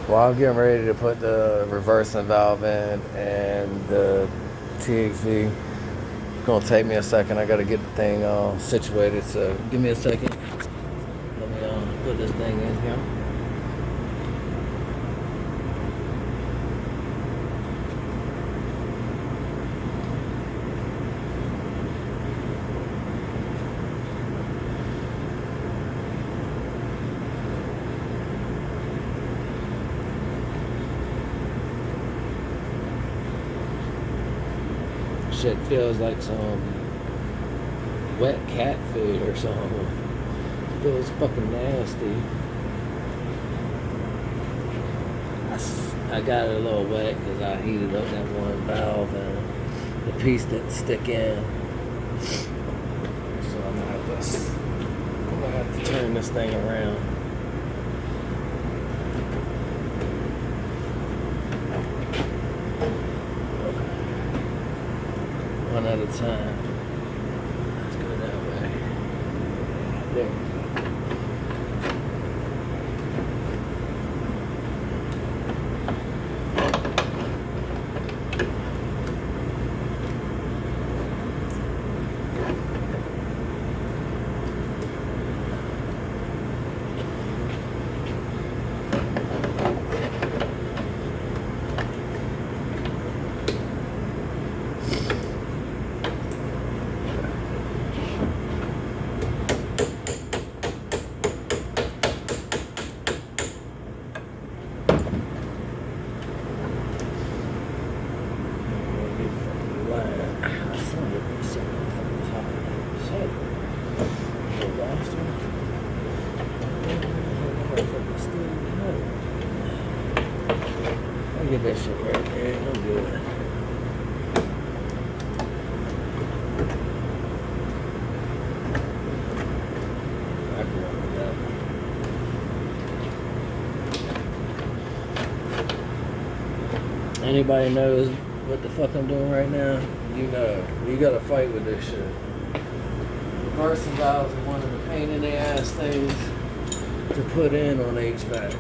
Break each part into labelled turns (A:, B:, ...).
A: Well, I'm getting ready to put the reversing valve in and the TXV. It's gonna take me a second. I gotta get the thing situated. So give me a second. Let me put this thing in here. Shit feels like some wet cat food or something. It feels fucking nasty. I got it a little wet because I heated up that one valve and the piece didn't stick in. So I'm gonna have to turn this thing around. One at a time. Let's go that way. There we go. Get that shit right there. No good. I can work with that. Anybody knows what the fuck I'm doing right now? You know. You gotta fight with this shit. Reversing valves are one of the pain in the ass things to put in on HVAC.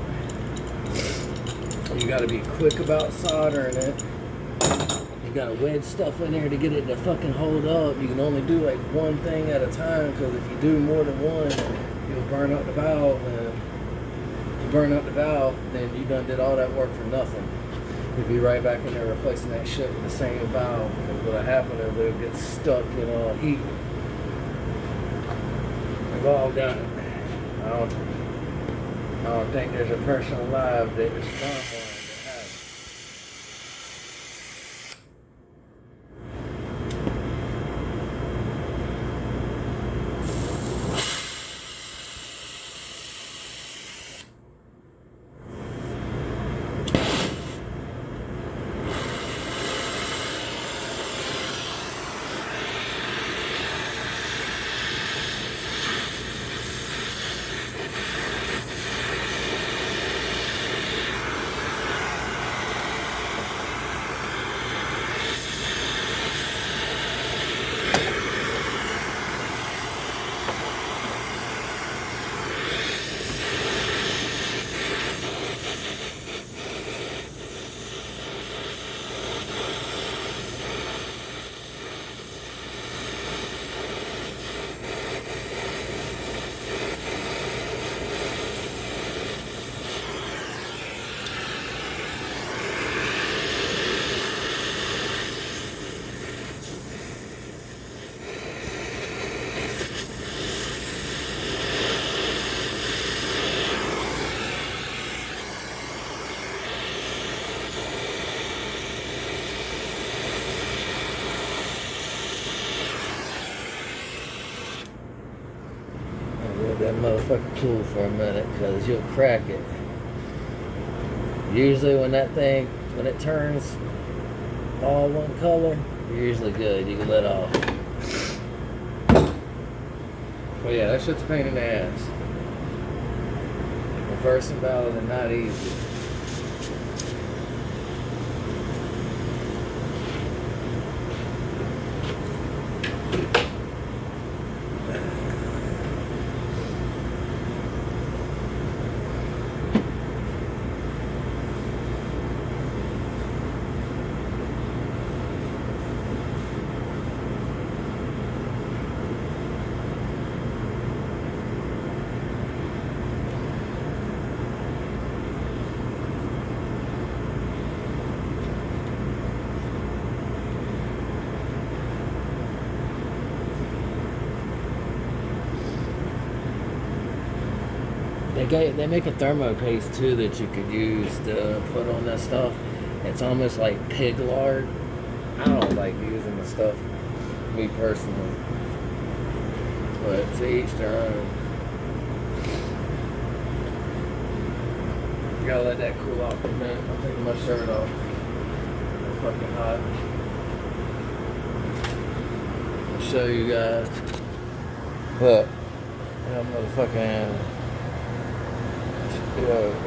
A: You gotta be quick about soldering it. You gotta wedge stuff in there to get it to fucking hold up. You can only do like one thing at a time, because if you do more than one, you'll burn out the valve, and if you burn out the valve, then you done did all that work for nothing. You'll be right back in there replacing that shit with the same valve, and what'll happen is it'll get stuck in heat. We've all done it. I don't think there's a person alive that is far more. That motherfucker cool for a minute, because you'll crack it. Usually when it turns all one color, you're usually good. You can let off. But yeah, that shit's a pain in the ass. Reversing valves are not easy. They make a thermo paste too that you could use to put on that stuff. It's almost like pig lard. I don't like using the stuff, me personally. But to each their own. You gotta let that cool off for a minute. I'm taking my shirt off. It's fucking hot. I'll show you guys. Look. That motherfucking,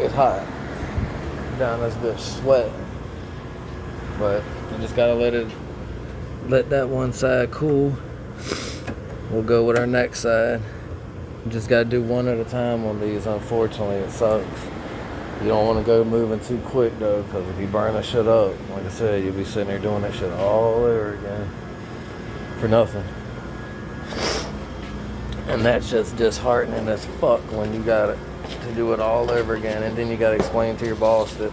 A: it's hot. Down this bitch sweating. But you just gotta let that one side cool. We'll go with our next side. You just gotta do one at a time on these. Unfortunately, it sucks. You don't want to go moving too quick though, because if you burn that shit up, like I said, you'll be sitting there doing that shit all over again for nothing. And that's just disheartening as fuck when you got to do it all over again, and then you got to explain to your boss that,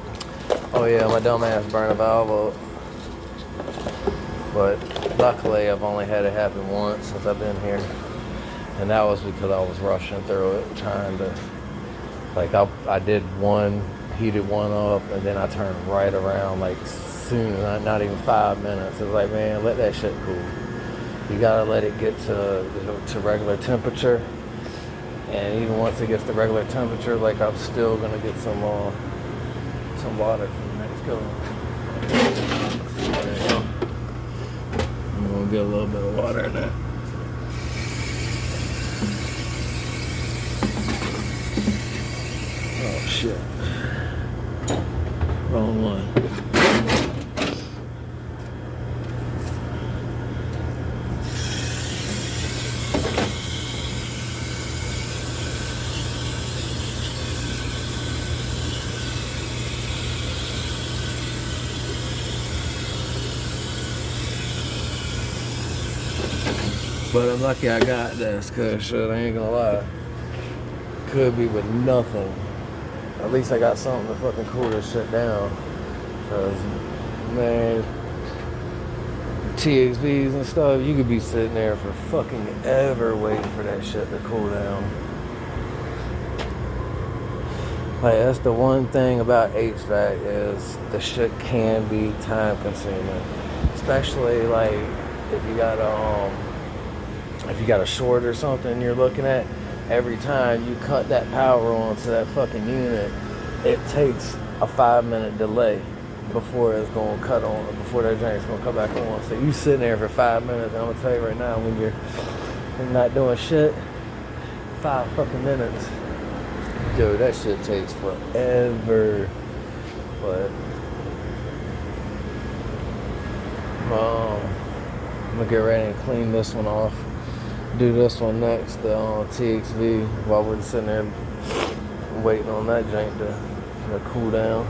A: oh yeah, my dumb ass burned a valve up. But luckily, I've only had it happen once since I've been here, and that was because I was rushing through it, trying to, like, I did one, heated one up, and then I turned right around, like, soon, not even 5 minutes. It's like, man, let that shit cool. You gotta let it get to regular temperature, and even once it gets to regular temperature, like, I'm still gonna get some water from the next go. I'm gonna get a little bit of water in that. Oh shit! Wrong one. But I'm lucky I got this, cause shit, I ain't gonna lie. Could be with nothing. At least I got something to fucking cool this shit down. Cause, man, TXVs and stuff, you could be sitting there for fucking ever waiting for that shit to cool down. Like, that's the one thing about HVAC is the shit can be time consuming. Especially like if you got a short or something you're looking at, every time you cut that power on to that fucking unit, it takes a 5-minute delay before it's going to cut on, before that drain's going to come back on. So you sitting there for 5 minutes, and I'm going to tell you right now, when you're not doing shit, 5 fucking minutes. Dude, that shit takes forever. But, I'm going to get ready and clean this one off. Do this one next, the TXV, while we're sitting there waiting on that jank to cool down.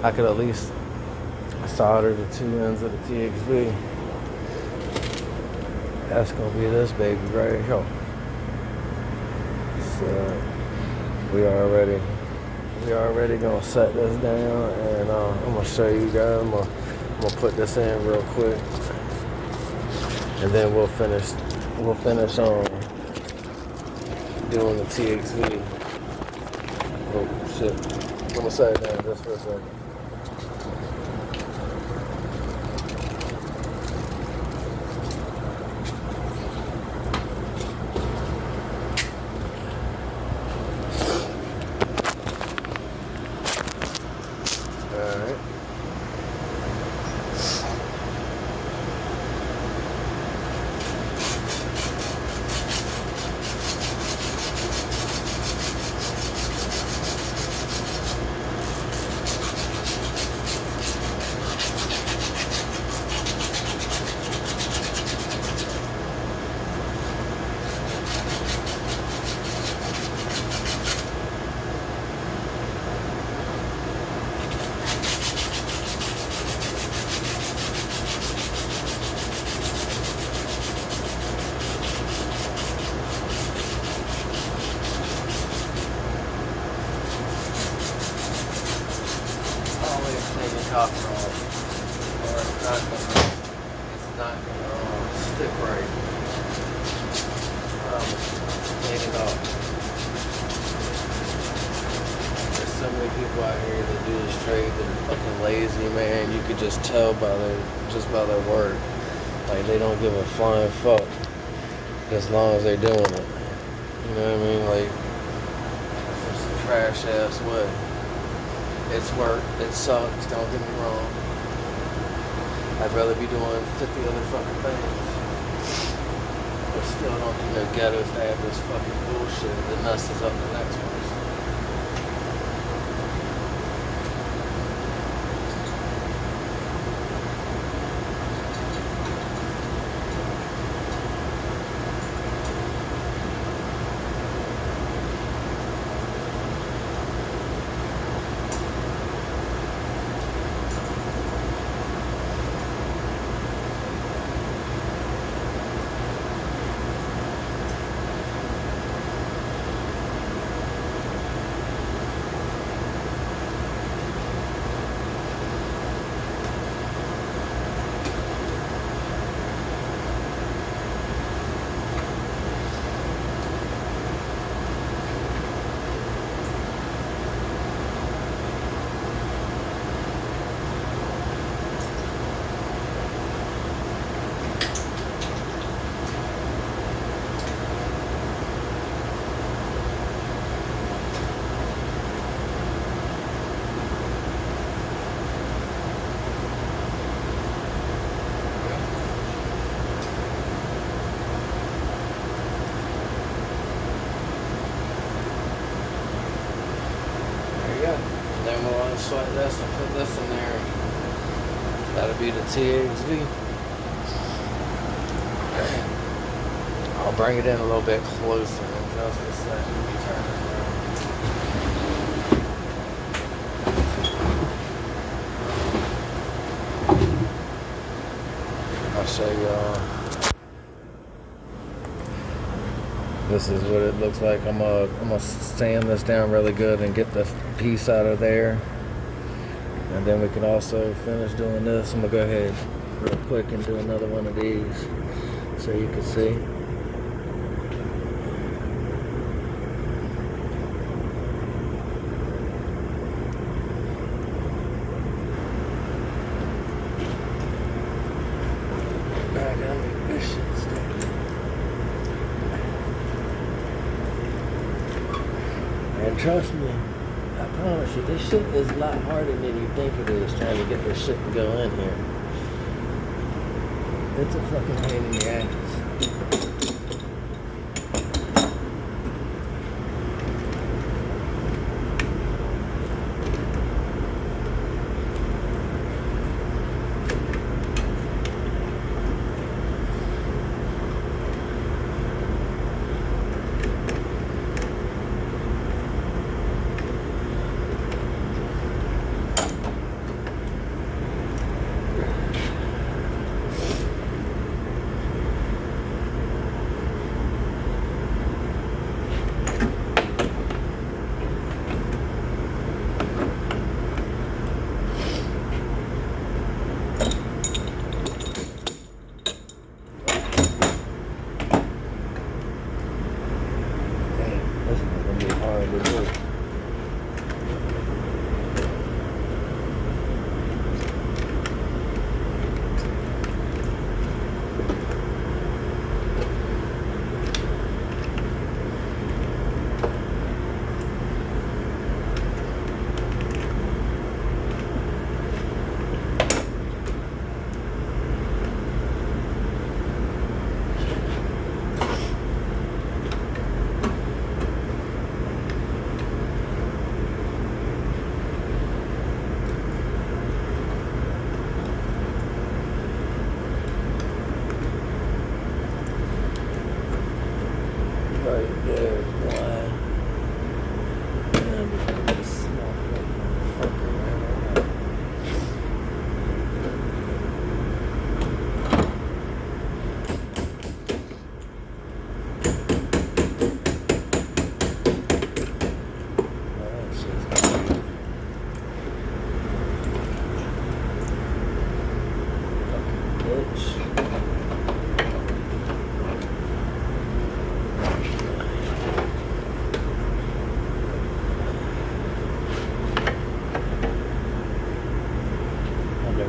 A: I could at least solder the 2 ends of the TXV. That's gonna be this baby right here. So we already gonna set this down, and I'm gonna show you guys. I'm gonna put this in real quick, and then we'll finish on doing the TXV. Oh shit. I'm gonna set it down just for a second. Alright. Top off, or it's not gonna stick right. Clean it off. many people out here that do this trade that are fucking lazy, man. You could just tell by their work. Like, they don't give a flying fuck as long as they're doing it. You know what I mean? Like, it's a trash ass way. It's work. It sucks. Don't get me wrong. I'd rather be doing 50 other fucking things. But still don't do no ghetto fabulous fucking bullshit that messes up the next person. Then we'll unswipe this and put this in there. That'll be the TXV. I'll bring it in a little bit closer in just a second. Let me turn it around. I'll show y'all. This is what it looks like. I'm gonna sand this down really good and get the piece out of there. And then we can also finish doing this. I'm gonna go ahead real quick and do another one of these so you can see. I gotta make this shit stick. And trust me, I promise you, this shit is a lot harder than you think it is trying to get this shit to go in here. It's a fucking pain in the ass.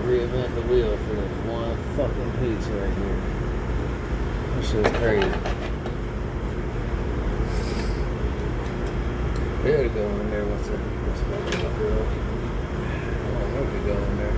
A: reinvent the wheel for this one fucking piece right here. This shit's crazy. We had to go in there. What's the motherfucker up? I don't know if we go in there.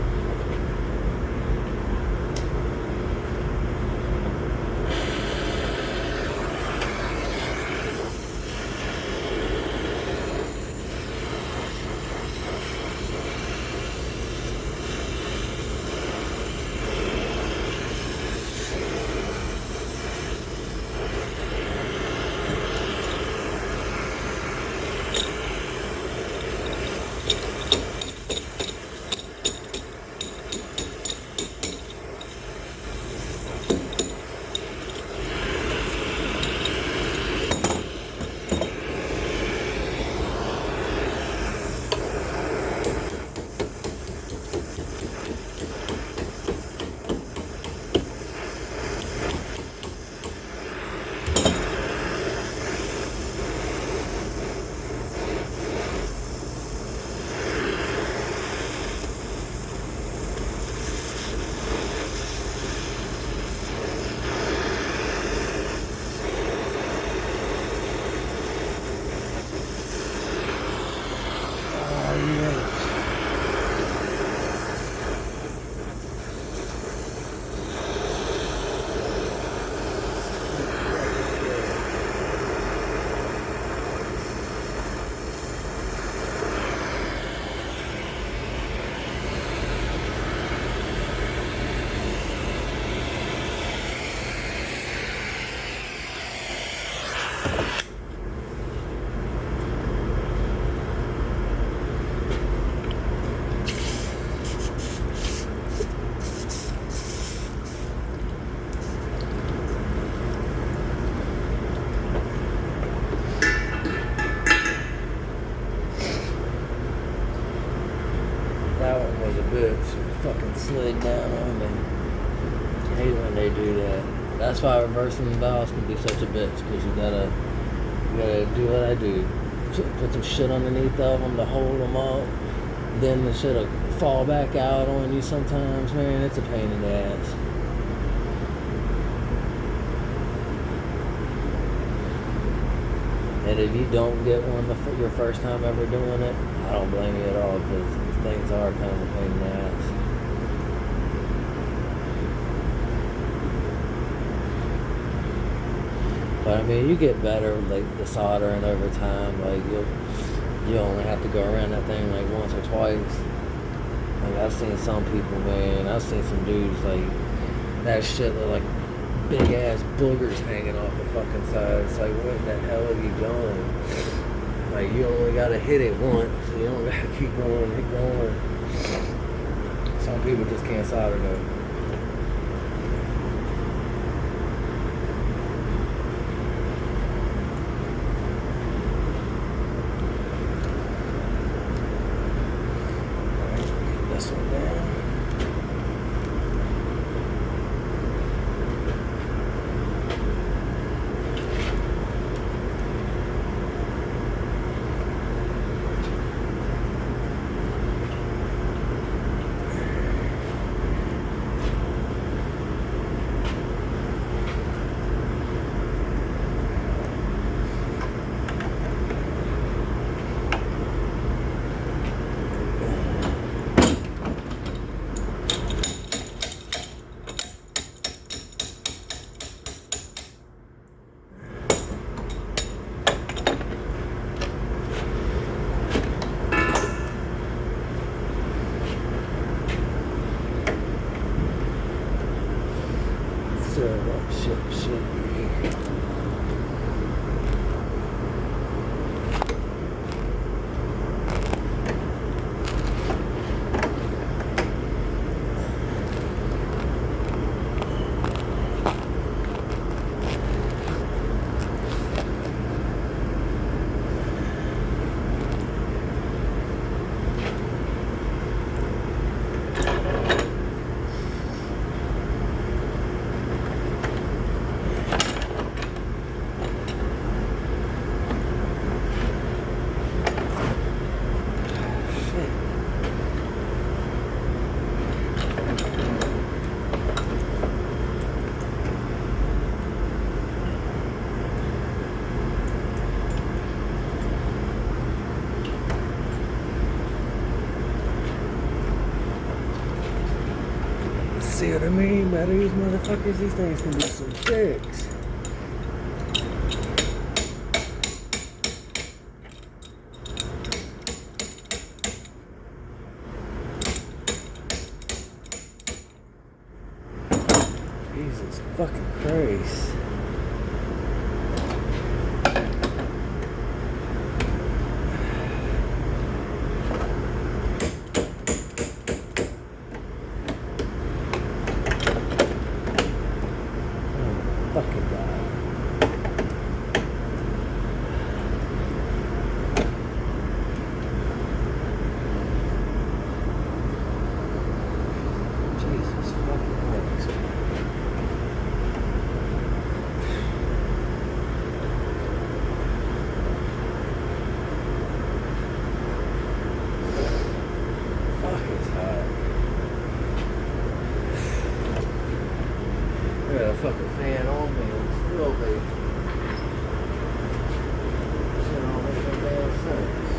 A: That one was a bitch. It fucking slid down on me. I hate when they do that. That's why reversing valves can be such a bitch, because you gotta do what I do. Put some shit underneath of them to hold them up. Then the shit'll fall back out on you sometimes, man. It's a pain in the ass. And if you don't get one your first time ever doing it, I don't blame you at all, because things are kind of a pain in the ass. But I mean, you get better with like the soldering over time. Like you only have to go around that thing like once or twice. Like I've seen some people, man. I've seen some dudes like that shit look like big ass boogers hanging off the fucking side. It's like, what the hell are you doing? Like, you only gotta hit it once. You don't gotta keep going, keep going. Some people just can't solder though. This one down. Shit. see what I mean by these motherfuckers. These things can be some dicks. Jesus fucking Christ. Fucking God. Jesus fucking Christ. Fuck, it's hot. I got a fucking fan on me and still be. Shit don't make no damn sense.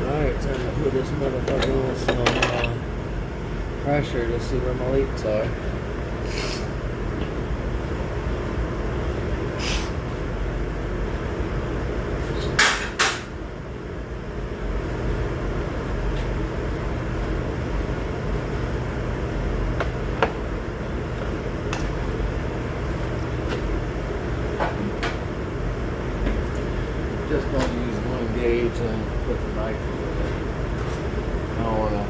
A: Alright, time to put this motherfucker on some pressure to see where my leaks are. Just going to use one gauge and put the knife in it. I don't want to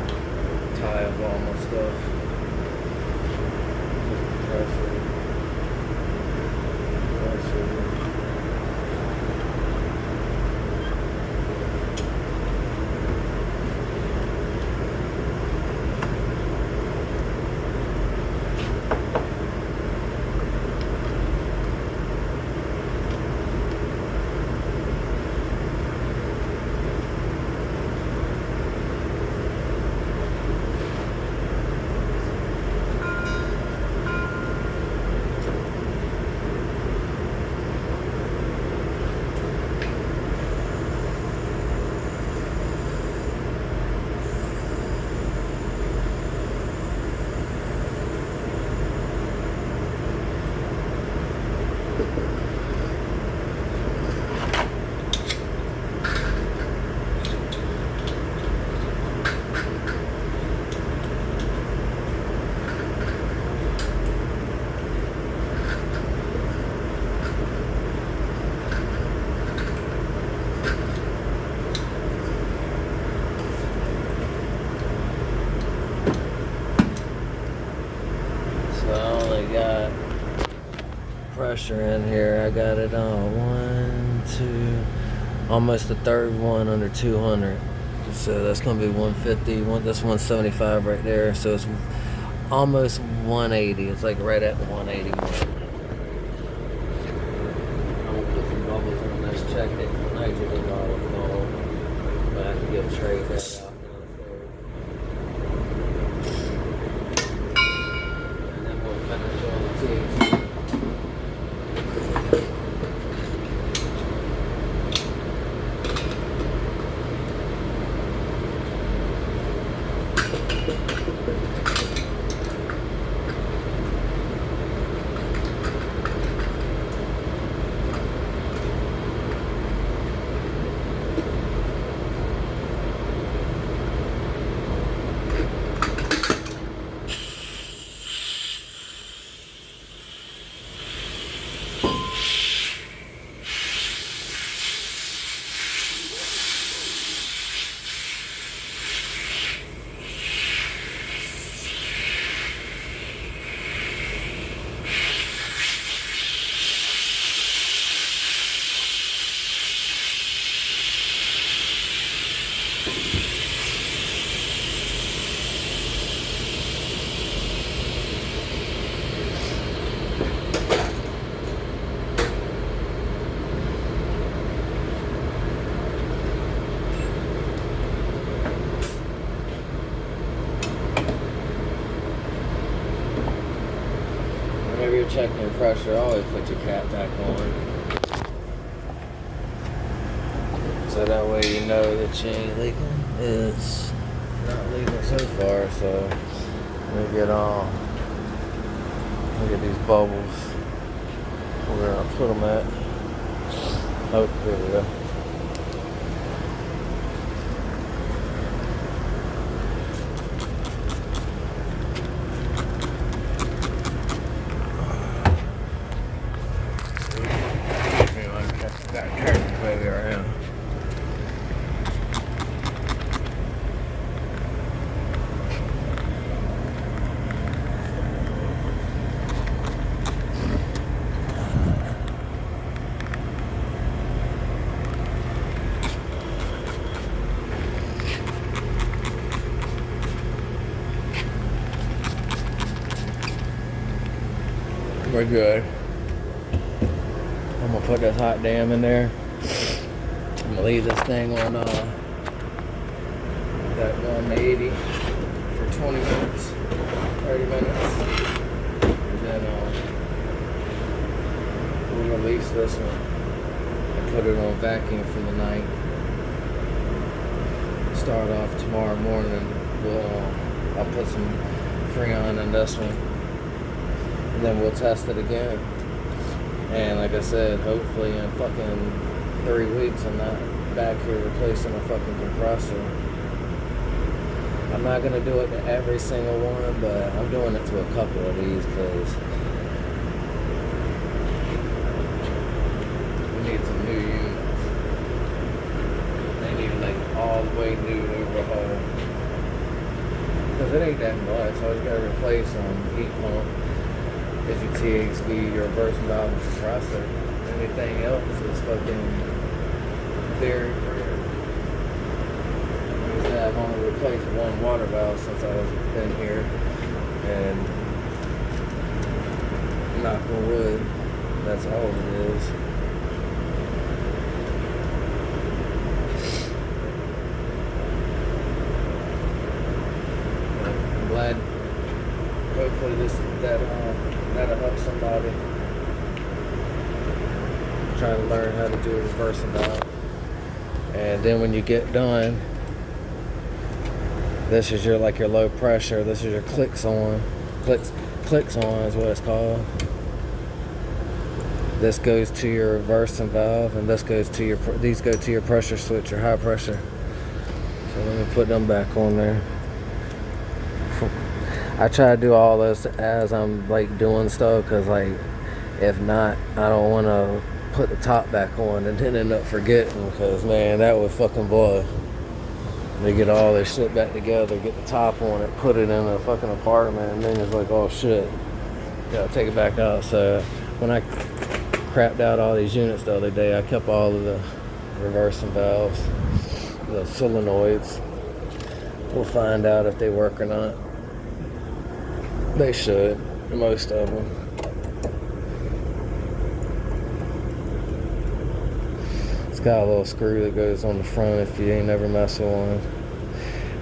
A: tie up all my stuff. Just pressure. pressure in here. I got it on 1, 2, almost the third one under 200. So that's gonna be 150. That's 175 right there. So it's almost 180. It's like right at the 180 mark. I'm gonna put some bubbles on this. Check it. Nitrogen bottle. But I have to get a trade that out. And then we'll finish on the THC. Whenever you're checking your pressure, always put your cap back on. So that way you know that you ain't leaking. It's not leaking so far, so let me get on. Look at these bubbles. We're gonna put them at. Oh, here we go. That curtain baby around. We're good. I'm gonna put this hot dam in there. I'm gonna leave this thing on that 180 for 20 minutes, 30 minutes, and then we'll release this one and put it on vacuum for the night. Start off tomorrow morning. I'll put some Freon in this one, and then we'll test it again. And like I said, hopefully in fucking 3 weeks I'm not back here replacing a fucking compressor. I'm not gonna do it to every single one, but I'm doing it to a couple of these because we need some new units. They need like all the way new overhaul. Because it ain't that much. All you gotta replace heat pump. Is your TXV, your reverse valve and compressor. Anything else is fucking very rare. I've only replaced one water valve since I've been here, and knock on wood, that's all it is. I'm glad. Hopefully that'll help somebody trying to learn how to do a reverse valve. And then when you get done, this is your low pressure. This is your clicks on is what it's called. This goes to your reversing valve, and these go to your pressure switch, your high pressure. So let me put them back on there. I try to do all this as I'm doing stuff, because if not, I don't want to put the top back on and then end up forgetting, because man, that would fucking boil. They get all this shit back together, get the top on it, put it in a fucking apartment, and then it's like, oh shit, gotta take it back out. So when I crapped out all these units the other day. I kept all of the reversing valves, the solenoids. We'll find out if they work or not. They should, most of them. It's got a little screw that goes on the front if you ain't never messed with one.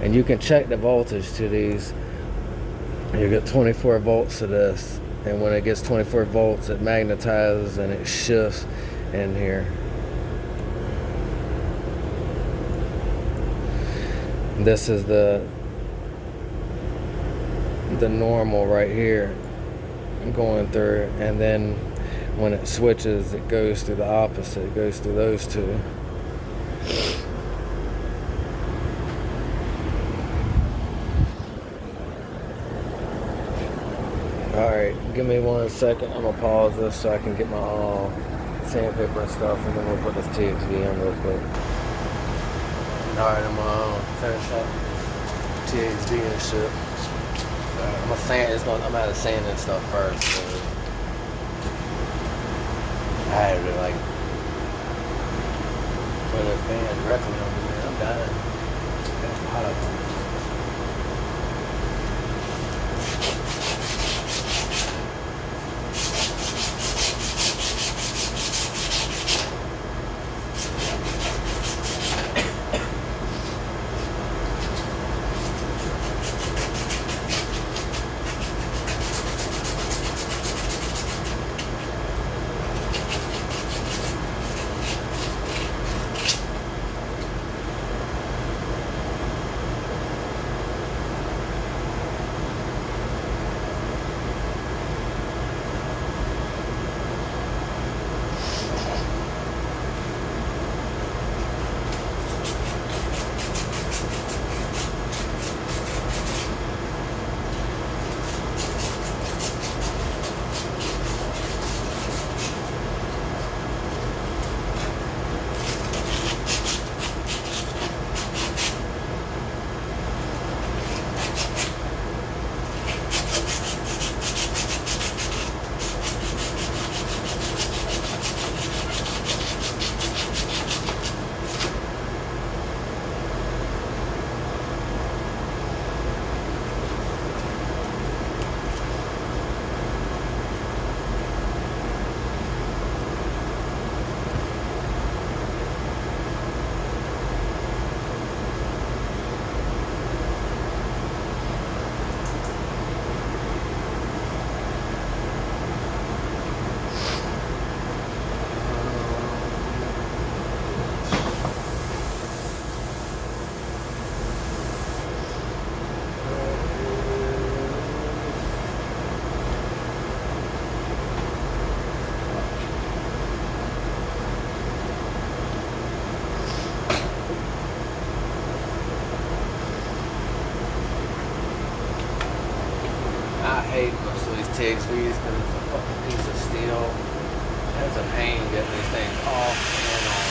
A: And you can check the voltage to these. You get 24 volts to this, and when it gets 24 volts, it magnetizes and it shifts in here. This is the normal right here going through, and then when it switches, it goes through the opposite. It goes through those two. Alright, give me 1 second. I'm gonna pause this so I can get my sandpaper and stuff, and then we'll put this TXV in real quick. Alright, I'm gonna finish up TXV and shit. I'm out of sand and stuff first. So I had to like put a fan directly on me. I'm dying. It's hot up. hate most of these TXVs because it's a fucking piece of steel. It's a pain getting these things off and on.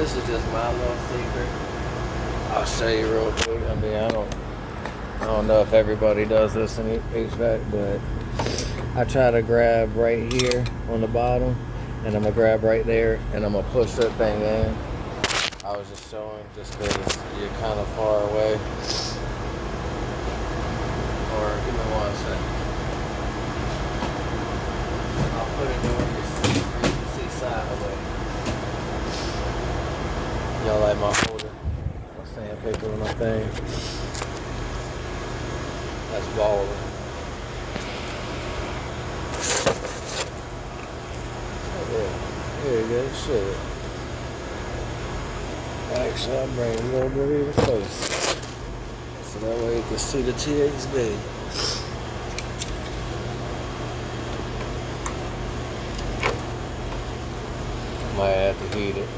A: This is just my little secret. I'll show you real quick. I mean, I don't know if everybody does this in HVAC, but I try to grab right here on the bottom, and I'm gonna grab right there, and I'm gonna push that thing in. I was just showing just because you're kind of far away. Or give me 1 second. I'll put it where you can see sideways. Y'all like my folder? My sandpaper and my thing. That's balling. Yeah, there you go. Shit. Actually, I'll bring a little bit even closer. So that way you can see the TXV. Might have to heat it.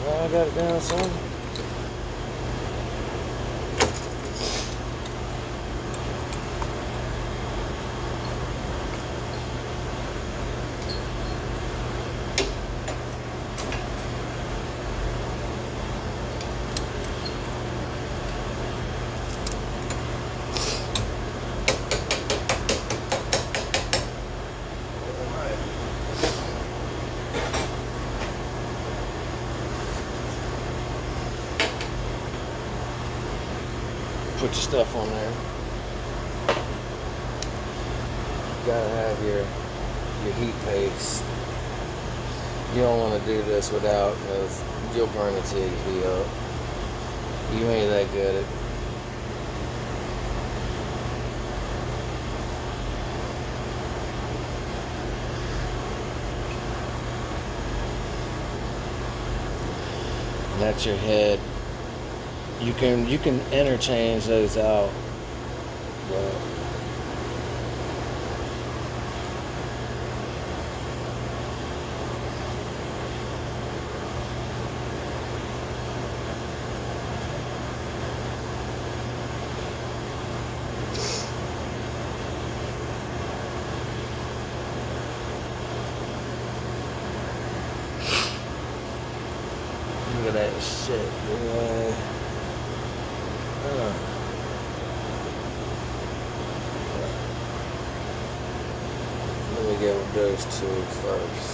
A: Oh, now I got it down some. Put your stuff on there. You gotta have your heat paste. You don't want to do this without, because you'll burn the TXV up. You ain't that good at it. And that's your head. You can interchange those out, but look at that shit, boy. Let me get with those two first.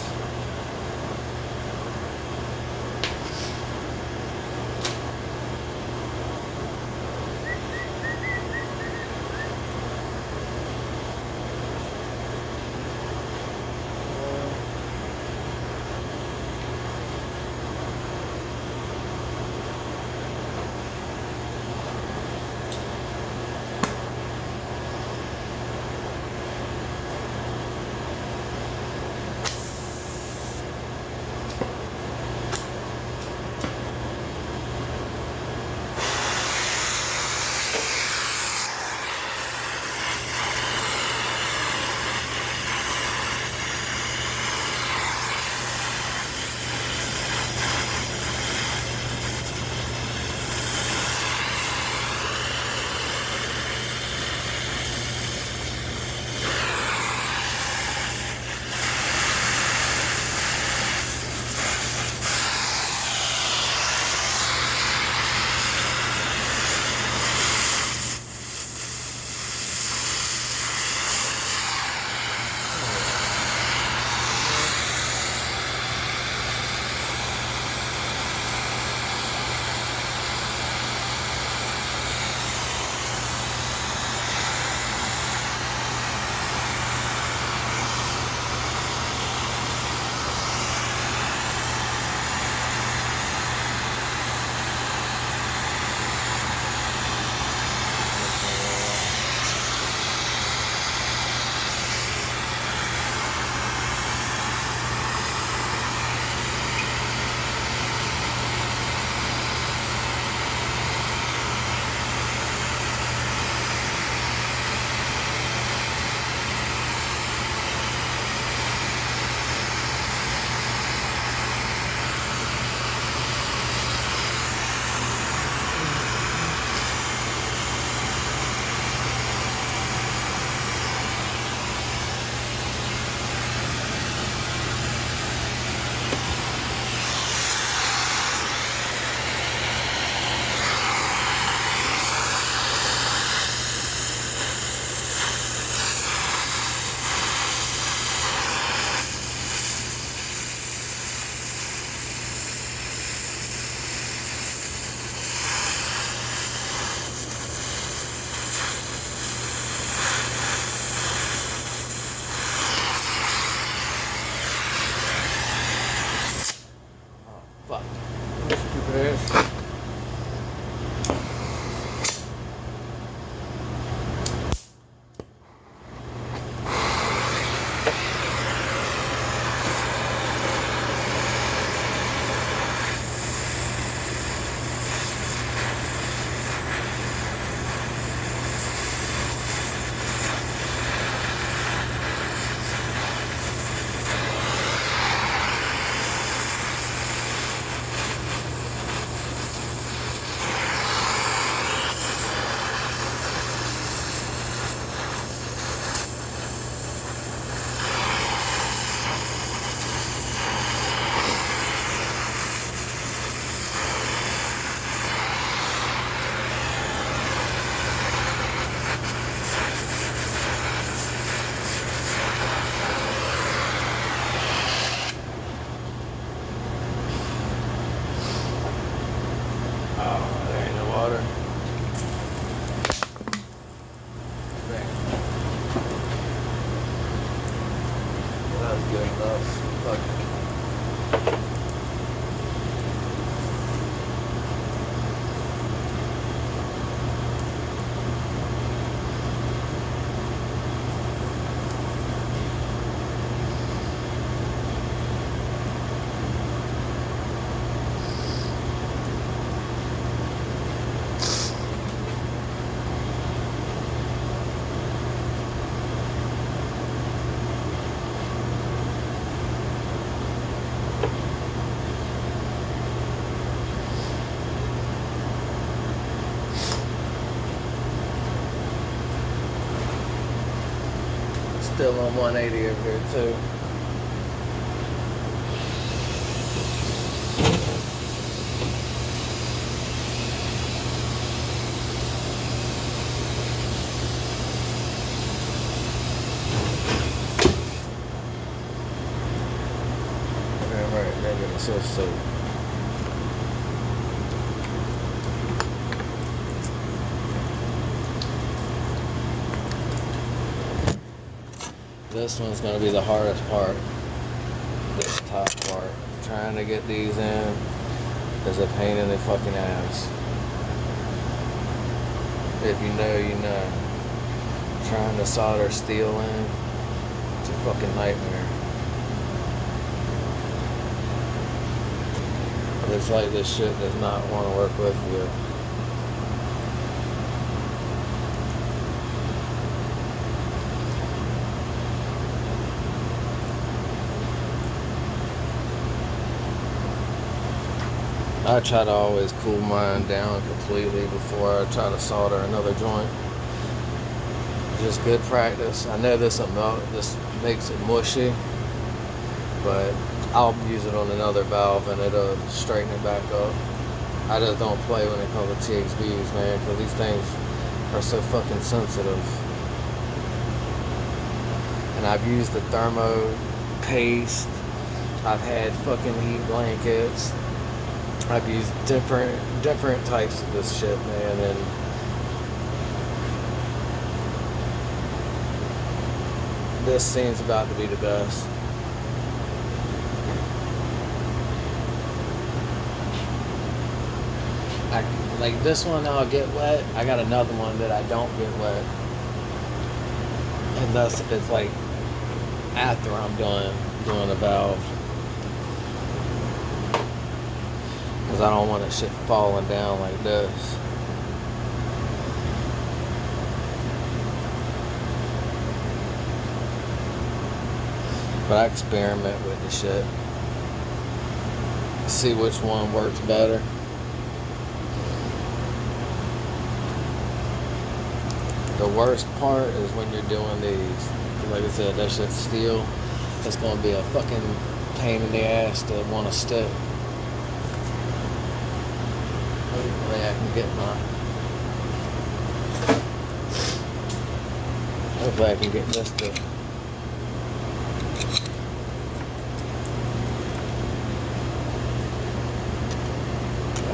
A: Fuck. Stupid ass. Still on 180 over here too. Right, negative so. This one's going to be the hardest part. This top part. Trying to get these in is a pain in the fucking ass. If you know, you know. Trying to solder steel in, it's a fucking nightmare. Looks like this shit does not want to work with you. I try to always cool mine down completely before I try to solder another joint. Just good practice. I know this makes it mushy, but I'll use it on another valve and it'll straighten it back up. I just don't play when it comes to TXVs, man, because these things are so fucking sensitive. And I've used the thermo paste. I've had fucking heat blankets. I've used different types of this shit, man, and this seems about to be the best. Like this one I'll get wet. I got another one that I don't get wet. And thus it's like after I'm done doing the valve. Because I don't want that shit falling down like this. But I experiment with the shit. See which one works better. The worst part is when you're doing these. Like I said, that shit's steel. It's gonna be a fucking pain in the ass to want to stick. Hopefully I can get Hopefully I can get this to.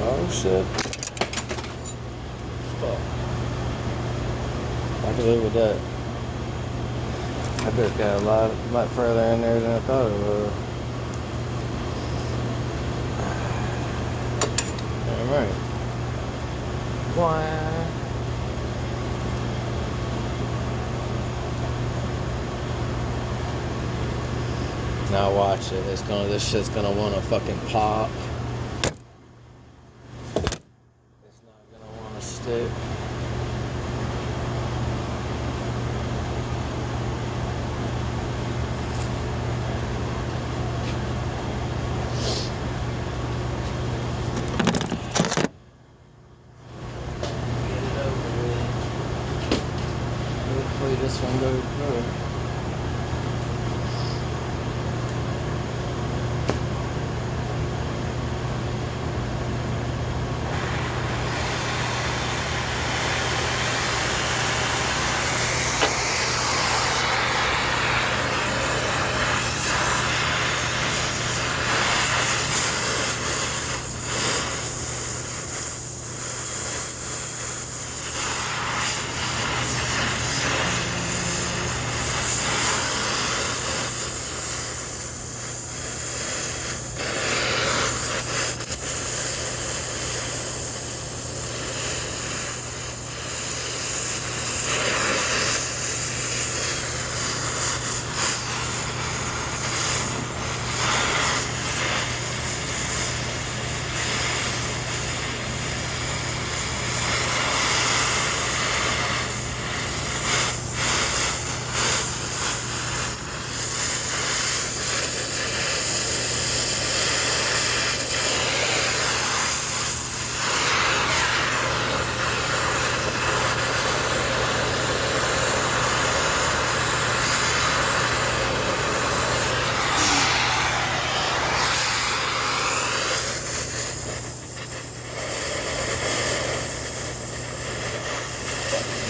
A: Oh shit. Fuck. I can live with that. I bet it got a lot further in there than I thought it would. Damn right. Why? Now watch it. This shit's gonna wanna fucking pop. It's not gonna wanna stick. Get it over with. Hopefully this one goes through.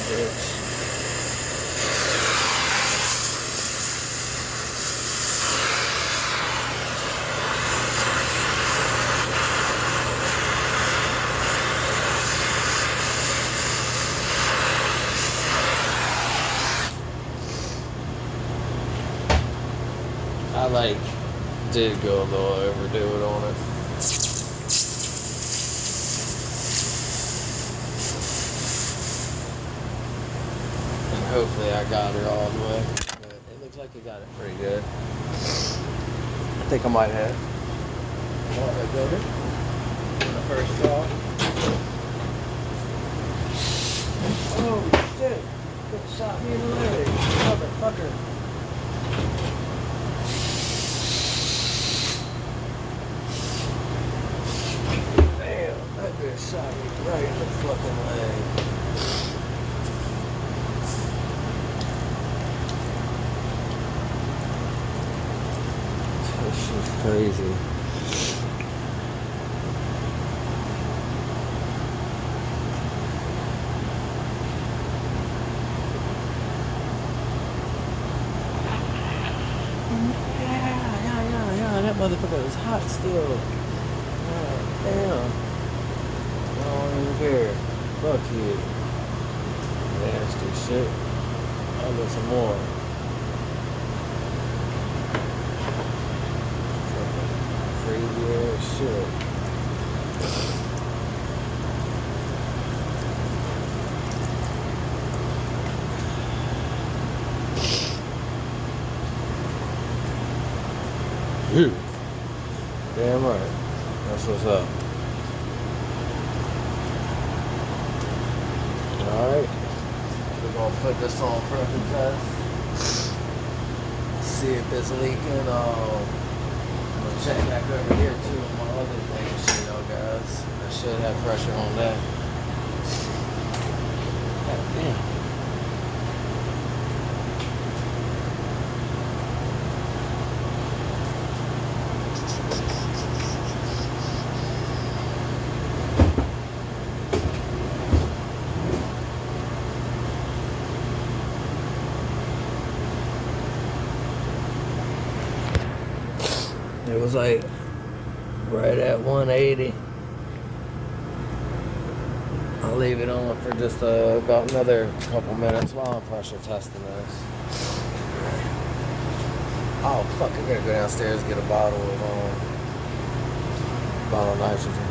A: Bitch. I did go a little overdo it on it. And hopefully I got her all the way. But it looks like I got it pretty good. I think I might have. Oh, I got it. On the first draw. Oh shit! It shot me in the leg. Motherfucker. That bitch shot me right in the fucking leg. This shit's crazy. Yeah. That motherfucker is hot still. God damn. I don't even care. Fuck you. Nasty shit. I'll get some more. Fucking crazy ass shit. Phew. Damn right. That's what's up. Alright, we're gonna put this on pressure test. See if it's leaking. I'm gonna check back over here too on my other thing, so y'all guys. I should have pressure on that. God damn. It was like right at 180. I'll leave it on for just about another couple minutes while I'm pressure testing this. Oh fuck, I gotta go downstairs and get a bottle of nitrogen.